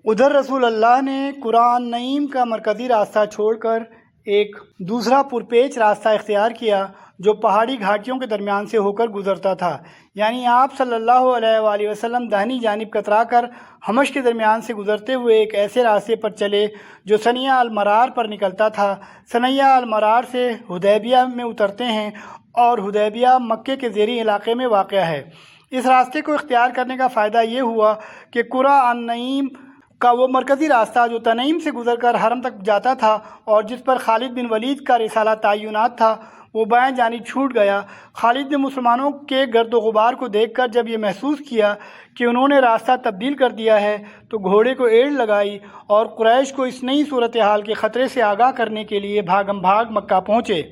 ادھر رسول اللہ نے قرآن نعیم کا مرکزی راستہ چھوڑ کر ایک دوسرا پرپیچ راستہ اختیار کیا جو پہاڑی گھاٹیوں کے درمیان سے ہو کر گزرتا تھا، یعنی آپ صلی اللہ علیہ وآلہ وسلم داہنی جانب کترا کر حمش کے درمیان سے گزرتے ہوئے ایک ایسے راستے پر چلے جو ثنیہ المرار پر نکلتا تھا۔ ثنیہ المرار سے حدیبیہ میں اترتے ہیں اور حدیبیہ مکے کے زیریں علاقے میں واقع ہے۔ اس راستے کو اختیار کرنے کا فائدہ یہ ہوا کہ قرآن نعیم کا وہ مرکزی راستہ جو تنعیم سے گزر کر حرم تک جاتا تھا اور جس پر خالد بن ولید کا رسالہ تعینات تھا، وہ بائیں جانب چھوٹ گیا۔ خالد نے مسلمانوں کے گرد و غبار کو دیکھ کر جب یہ محسوس کیا کہ انہوں نے راستہ تبدیل کر دیا ہے تو گھوڑے کو ایڑ لگائی اور قریش کو اس نئی صورتحال کے خطرے سے آگاہ کرنے کے لیے بھاگم بھاگ مکہ پہنچے۔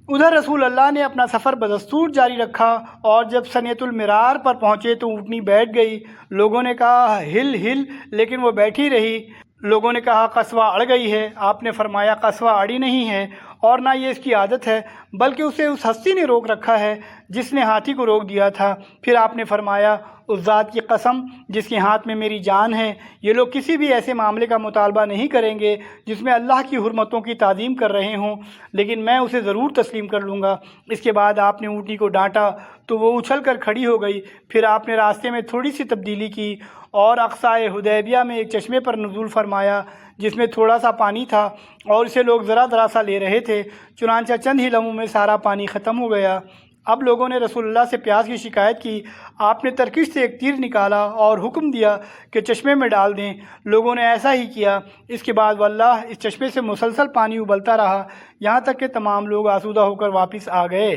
ادھر رسول اللہ نے اپنا سفر بدستور جاری رکھا اور جب ثنیۃ المرار پر پہنچے تو اونٹنی بیٹھ گئی۔ لوگوں نے کہا ہل ہل، لیکن وہ بیٹھی رہی۔ لوگوں نے کہا قصوہ اڑ گئی ہے۔ آپ نے فرمایا قصوہ اڑی نہیں ہے اور نہ یہ اس کی عادت ہے، بلکہ اسے اس ہستی نے روک رکھا ہے جس نے ہاتھی کو روک دیا تھا۔ پھر آپ نے فرمایا اس ذات کی قسم جس کے ہاتھ میں میری جان ہے، یہ لوگ کسی بھی ایسے معاملے کا مطالبہ نہیں کریں گے جس میں اللہ کی حرمتوں کی تعظیم کر رہے ہوں، لیکن میں اسے ضرور تسلیم کر لوں گا۔ اس کے بعد آپ نے اونٹنی کو ڈانٹا تو وہ اچھل کر کھڑی ہو گئی۔ پھر آپ نے راستے میں تھوڑی سی تبدیلی کی اور اقصائے حدیبیہ میں ایک چشمے پر نزول فرمایا جس میں تھوڑا سا پانی تھا اور اسے لوگ ذرا ذرا سا لے رہے تھے، چنانچہ چند ہی لمحوں میں سارا پانی ختم ہو گیا۔ اب لوگوں نے رسول اللہ سے پیاس کی شکایت کی۔ آپ نے ترکش سے ایک تیر نکالا اور حکم دیا کہ چشمے میں ڈال دیں۔ لوگوں نے ایسا ہی کیا۔ اس کے بعد واللہ اس چشمے سے مسلسل پانی ابلتا رہا یہاں تک کہ تمام لوگ آسودہ ہو کر واپس آ گئے۔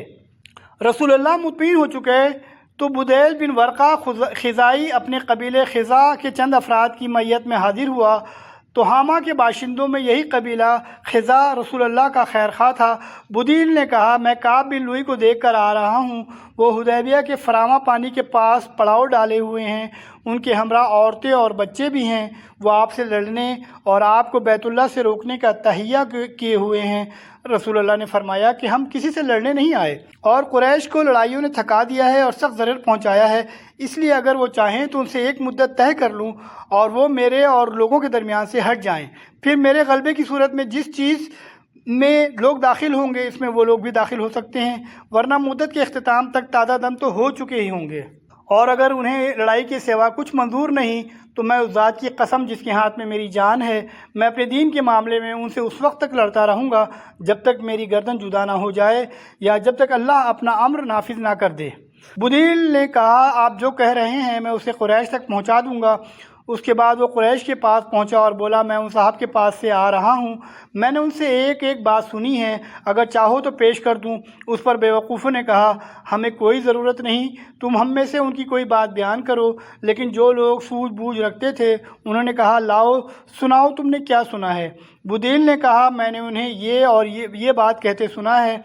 رسول اللہ مطمئن ہو چکے تو بدیل بن ورقہ خزائی اپنے قبیلے خزا کے چند افراد کی معیت میں حاضر ہوا۔ تہامہ کے باشندوں میں یہی قبیلہ خزا رسول اللہ کا خیر خواہ تھا۔ بدیل نے کہا میں کعب بن لوئی کو دیکھ کر آ رہا ہوں، وہ حدیبیہ کے فراواں پانی کے پاس پڑاؤ ڈالے ہوئے ہیں، ان کے ہمراہ عورتیں اور بچے بھی ہیں، وہ آپ سے لڑنے اور آپ کو بیت اللہ سے روکنے کا تہیہ کیے ہوئے ہیں۔ رسول اللہ نے فرمایا کہ ہم کسی سے لڑنے نہیں آئے اور قریش کو لڑائیوں نے تھکا دیا ہے اور سخت ضرر پہنچایا ہے، اس لیے اگر وہ چاہیں تو ان سے ایک مدت طے کر لوں اور وہ میرے اور لوگوں کے درمیان سے ہٹ جائیں، پھر میرے غلبے کی صورت میں جس چیز میں لوگ داخل ہوں گے اس میں وہ لوگ بھی داخل ہو سکتے ہیں، ورنہ مدت کے اختتام تک تازہ دم تو ہو چکے ہی ہوں گے، اور اگر انہیں لڑائی کے سوا کچھ منظور نہیں تو میں اس ذات کی قسم جس کے ہاتھ میں میری جان ہے، میں اپنے دین کے معاملے میں ان سے اس وقت تک لڑتا رہوں گا جب تک میری گردن جدا نہ ہو جائے یا جب تک اللہ اپنا امر نافذ نہ کر دے۔ بدیل نے کہا آپ جو کہہ رہے ہیں میں اسے قریش تک پہنچا دوں گا۔ اس کے بعد وہ قریش کے پاس پہنچا اور بولا میں ان صاحب کے پاس سے آ رہا ہوں، میں نے ان سے ایک ایک بات سنی ہے، اگر چاہو تو پیش کر دوں۔ اس پر بیوقوفوں نے کہا ہمیں کوئی ضرورت نہیں، تم ہم میں سے ان کی کوئی بات بیان کرو۔ لیکن جو لوگ سوجھ بوجھ رکھتے تھے انہوں نے کہا لاؤ سناؤ تم نے کیا سنا ہے۔ بدیل نے کہا میں نے انہیں یہ اور یہ بات کہتے سنا ہے۔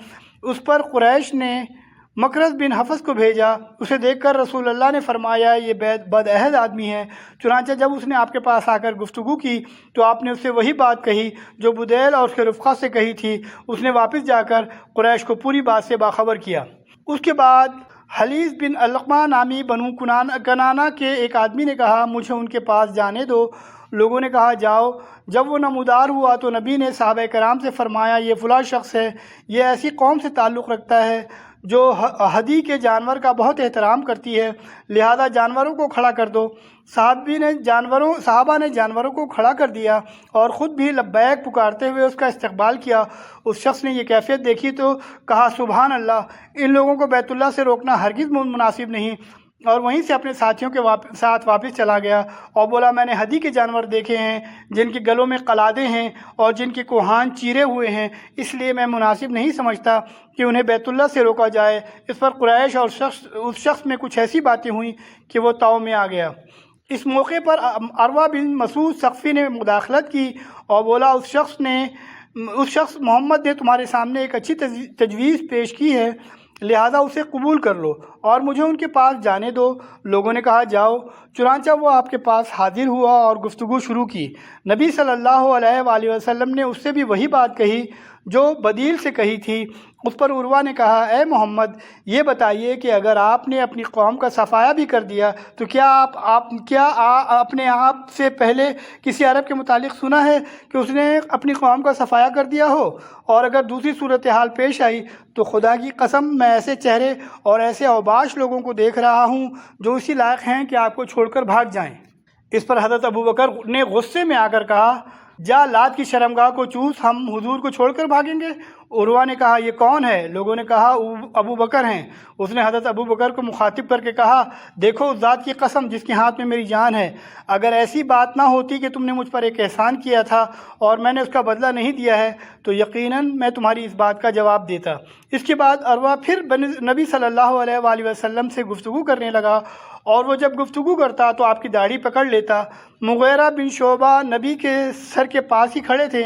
اس پر قریش نے مکرز بن حفص کو بھیجا، اسے دیکھ کر رسول اللہ نے فرمایا یہ بد عہد آدمی ہے۔ چنانچہ جب اس نے آپ کے پاس آ کر گفتگو کی تو آپ نے اس سے وہی بات کہی جو بدیل اور اس کے رفقا سے کہی تھی۔ اس نے واپس جا کر قریش کو پوری بات سے باخبر کیا۔ اس کے بعد حلیز بن علقمہ نامی بنو کنانہ کے ایک آدمی نے کہا مجھے ان کے پاس جانے دو۔ لوگوں نے کہا جاؤ۔ جب وہ نمودار ہوا تو نبی نے صحابہ کرام سے فرمایا یہ فلاں شخص ہے، یہ ایسی قوم سے تعلق رکھتا ہے جو ہدی کے جانور کا بہت احترام کرتی ہے، لہذا جانوروں کو کھڑا کر دو۔ صحابہ نے جانوروں کو کھڑا کر دیا اور خود بھی لبیک پکارتے ہوئے اس کا استقبال کیا۔ اس شخص نے یہ کیفیت دیکھی تو کہا سبحان اللہ، ان لوگوں کو بیت اللہ سے روکنا ہرگز مناسب نہیں، اور وہیں سے اپنے ساتھیوں کے ساتھ واپس چلا گیا اور بولا میں نے ہدی کے جانور دیکھے ہیں جن کے گلوں میں قلادے ہیں اور جن کے کوہان چیرے ہوئے ہیں، اس لیے میں مناسب نہیں سمجھتا کہ انہیں بیت اللہ سے روکا جائے۔ اس پر قریش اور اس شخص میں کچھ ایسی باتیں ہوئیں کہ وہ طاؤ میں آ گیا۔ اس موقع پر عروہ بن مسعود ثقفی نے مداخلت کی اور بولا اس شخص محمد نے تمہارے سامنے ایک اچھی تجویز پیش کی ہے، لہذا اسے قبول کر لو اور مجھے ان کے پاس جانے دو۔ لوگوں نے کہا جاؤ۔ چنانچہ وہ آپ کے پاس حاضر ہوا اور گفتگو شروع کی۔ نبی صلی اللہ علیہ وآلہ وسلم نے اس سے بھی وہی بات کہی جو بدیل سے کہی تھی۔ اس پر عروہ نے کہا اے محمد یہ بتائیے کہ اگر آپ نے اپنی قوم کا صفایا بھی کر دیا تو کیا اپنے آپ سے پہلے کسی عرب کے متعلق سنا ہے کہ اس نے اپنی قوم کا صفایا کر دیا ہو؟ اور اگر دوسری صورتحال پیش آئی تو خدا کی قسم میں ایسے چہرے اور ایسے اوباش لوگوں کو دیکھ رہا ہوں جو اسی لائق ہیں کہ آپ کو چھوڑ کر بھاگ جائیں۔ اس پر حضرت ابوبکر نے غصے میں آ کر کہا جا لات کی شرمگاہ کو چوس، ہم حضور کو چھوڑ کر بھاگیں گے؟ عروہ نے کہا یہ کون ہے؟ لوگوں نے کہا ابوبکر ہیں۔ اس نے حضرت ابوبکر کو مخاطب کر کے کہا دیکھو اس ذات کی قسم جس کے ہاتھ میں میری جان ہے، اگر ایسی بات نہ ہوتی کہ تم نے مجھ پر ایک احسان کیا تھا اور میں نے اس کا بدلہ نہیں دیا ہے تو یقیناً میں تمہاری اس بات کا جواب دیتا۔ اس کے بعد عروہ پھر نبی صلی اللہ علیہ وآلہ وسلم سے گفتگو کرنے لگا، اور وہ جب گفتگو کرتا تو آپ کی داڑھی پکڑ لیتا۔ مغیرہ بن شعبہ نبی کے سر کے پاس ہی کھڑے تھے،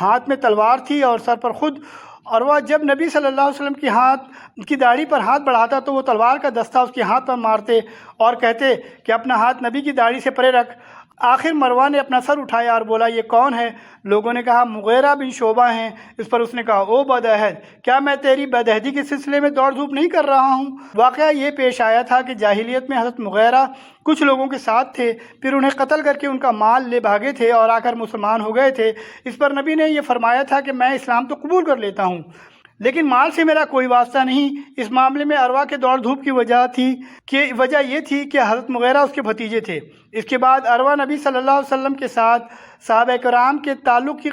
ہاتھ میں تلوار تھی اور سر پر خود۔ عروہ جب نبی صلی اللہ علیہ وسلم کی داڑھی پر ہاتھ بڑھاتا تو وہ تلوار کا دستہ اس کے ہاتھ پر مارتے اور کہتے کہ اپنا ہاتھ نبی کی داڑھی سے پرے رکھ۔ آخر مروہ نے اپنا سر اٹھایا اور بولا یہ کون ہے؟ لوگوں نے کہا مغیرہ بن شعبہ ہیں۔ اس پر اس نے کہا او بدعہد، کیا میں تیری بدعہدی کے سلسلے میں دوڑ دھوپ نہیں کر رہا ہوں؟ واقعہ یہ پیش آیا تھا کہ جاہلیت میں حضرت مغیرہ کچھ لوگوں کے ساتھ تھے، پھر انہیں قتل کر کے ان کا مال لے بھاگے تھے اور آ کر مسلمان ہو گئے تھے۔ اس پر نبی نے یہ فرمایا تھا کہ میں اسلام تو قبول کر لیتا ہوں لیکن مال سے میرا کوئی واسطہ نہیں۔ اس معاملے میں عروہ کے دوڑ دھوپ کی وجہ یہ تھی کہ حضرت مغیرہ اس کے بھتیجے تھے۔ اس کے بعد عروہ نبی صلی اللہ علیہ وسلم کے ساتھ صحابہ کرام کے تعلق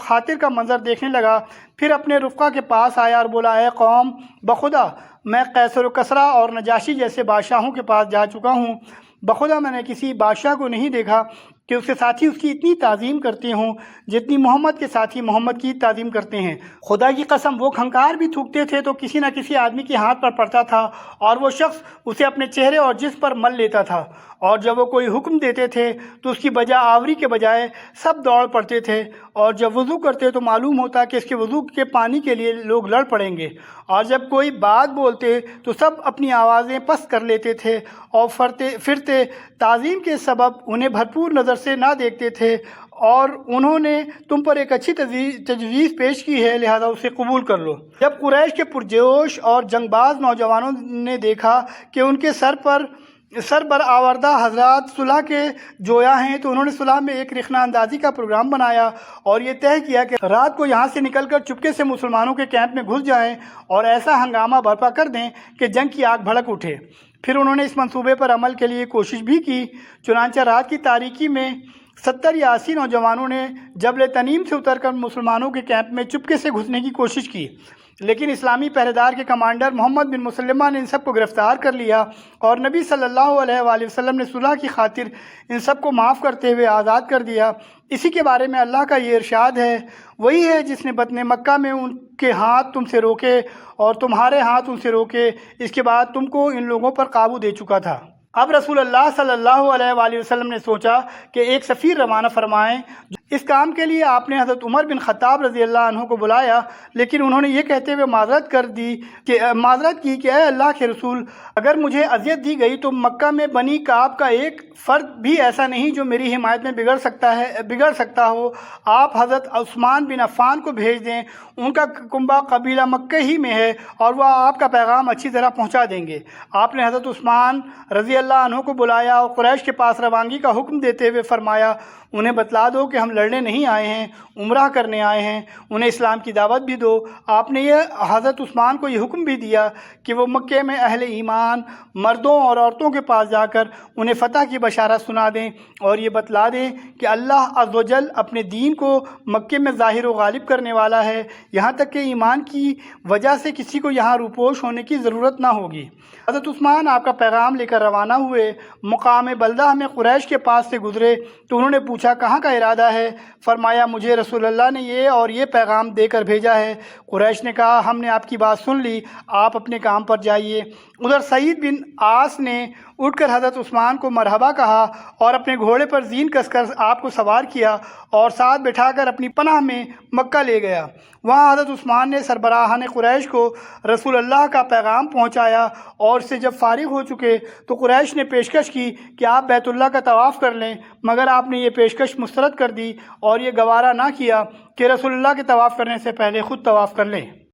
خاطر کا منظر دیکھنے لگا، پھر اپنے رفقا کے پاس آیا اور بولا اے قوم بخدا میں قیصر و کسریٰ اور نجاشی جیسے بادشاہوں کے پاس جا چکا ہوں، بخدا میں نے کسی بادشاہ کو نہیں دیکھا کہ اس کے ساتھی اس کی اتنی تعظیم کرتے ہوں جتنی محمد کے ساتھی محمد کی تعظیم کرتے ہیں۔ خدا کی قسم وہ کھنکار بھی تھوکتے تھے تو کسی نہ کسی آدمی کے ہاتھ پر پڑتا تھا اور وہ شخص اسے اپنے چہرے اور جسم پر مل لیتا تھا، اور جب وہ کوئی حکم دیتے تھے تو اس کی بجا آوری کے بجائے سب دوڑ پڑتے تھے، اور جب وضو کرتے تو معلوم ہوتا کہ اس کے وضو کے پانی کے لیے لوگ لڑ پڑیں گے، اور جب کوئی بات بولتے تو سب اپنی آوازیں پست کر لیتے تھے اور پھرتے تعظیم کے سبب انہیں بھرپور نظر سے نہ دیکھتے تھے، اور انہوں نے تم پر ایک اچھی تجویز پیش کی ہے لہذا اسے قبول کر لو۔ جب قریش کے پرجوش اور جنگ باز نوجوانوں نے دیکھا کہ ان کے سر بر آوردہ حضرات صلح کے جویا ہیں تو انہوں نے صلح میں ایک رخنہ اندازی کا پروگرام بنایا اور یہ طے کیا کہ رات کو یہاں سے نکل کر چپکے سے مسلمانوں کے کیمپ میں گھس جائیں اور ایسا ہنگامہ برپا کر دیں کہ جنگ کی آگ بھڑک اٹھے۔ پھر انہوں نے اس منصوبے پر عمل کے لیے کوشش بھی کی، چنانچہ رات کی تاریکی میں 70 یا 80 نوجوانوں نے جبل تنیم سے اتر کر مسلمانوں کے کیمپ میں چپکے سے گھسنے کی کوشش کی، لیکن اسلامی پہرے دار کے کمانڈر محمد بن مسلمہ نے ان سب کو گرفتار کر لیا، اور نبی صلی اللہ علیہ وآلہ وسلم نے صلح کی خاطر ان سب کو معاف کرتے ہوئے آزاد کر دیا۔ اسی کے بارے میں اللہ کا یہ ارشاد ہے، وہی ہے جس نے بطن مکہ میں ان کے ہاتھ تم سے روکے اور تمہارے ہاتھ ان سے روکے، اس کے بعد تم کو ان لوگوں پر قابو دے چکا تھا۔ اب رسول اللہ صلی اللہ علیہ وآلہ وسلم نے سوچا کہ ایک سفیر روانہ فرمائیں۔ اس کام کے لیے آپ نے حضرت عمر بن خطاب رضی اللہ عنہ کو بلایا، لیکن انہوں نے یہ کہتے ہوئے معذرت کی کہ اے اللہ کے رسول، اگر مجھے اذیت دی گئی تو مکہ میں بنی کعب کا ایک فرد بھی ایسا نہیں جو میری حمایت میں بگڑ سکتا ہو۔ آپ حضرت عثمان بن عفان کو بھیج دیں، ان کا کنبہ قبیلہ مکہ ہی میں ہے اور وہ آپ کا پیغام اچھی طرح پہنچا دیں گے۔ آپ نے حضرت عثمان رضی اللہ عنہ کو بلایا اور قریش کے پاس روانگی کا حکم دیتے ہوئے فرمایا انہیں بتلا دو کہ ہم لڑنے نہیں آئے ہیں، عمرہ کرنے آئے ہیں، انہیں اسلام کی دعوت بھی دو۔ آپ نے حضرت عثمان کو یہ حکم بھی دیا کہ وہ مکے میں اہل ایمان مردوں اور عورتوں کے پاس جا کر انہیں فتح کی بشارت سنا دیں اور یہ بتلا دیں کہ اللہ عز و جل اپنے دین کو مکے میں ظاہر و غالب کرنے والا ہے، یہاں تک کہ ایمان کی وجہ سے کسی کو یہاں روپوش ہونے کی ضرورت نہ ہوگی۔ حضرت عثمان آپ کا پیغام لے کر روانہ ہوئے، مقام بلدہ میں قریش کے پاس سے گزرے تو انہوں نے پوچھا کہاں کا ارادہ ہے؟ فرمایا مجھے رسول اللہ نے یہ پیغام دے کر بھیجا ہے۔ قریش نے کہا ہم نے آپ کی بات سن لی، آپ اپنے کام پر جائیے۔ ادھر سعید بن عاص نے اٹھ کر حضرت عثمان کو مرحبا کہا اور اپنے گھوڑے پر زین کس کر آپ کو سوار کیا اور ساتھ بٹھا کر اپنی پناہ میں مکہ لے گیا۔ وہاں حضرت عثمان نے سربراہان قریش کو رسول اللہ کا پیغام پہنچایا اور اس سے جب فارغ ہو چکے تو قریش نے پیشکش کی کہ آپ بیت اللہ کا طواف کر لیں، مگر آپ نے یہ پیشکش مسترد کر دی اور یہ گوارا نہ کیا کہ رسول اللہ کے طواف کرنے سے پہلے خود طواف کر لیں۔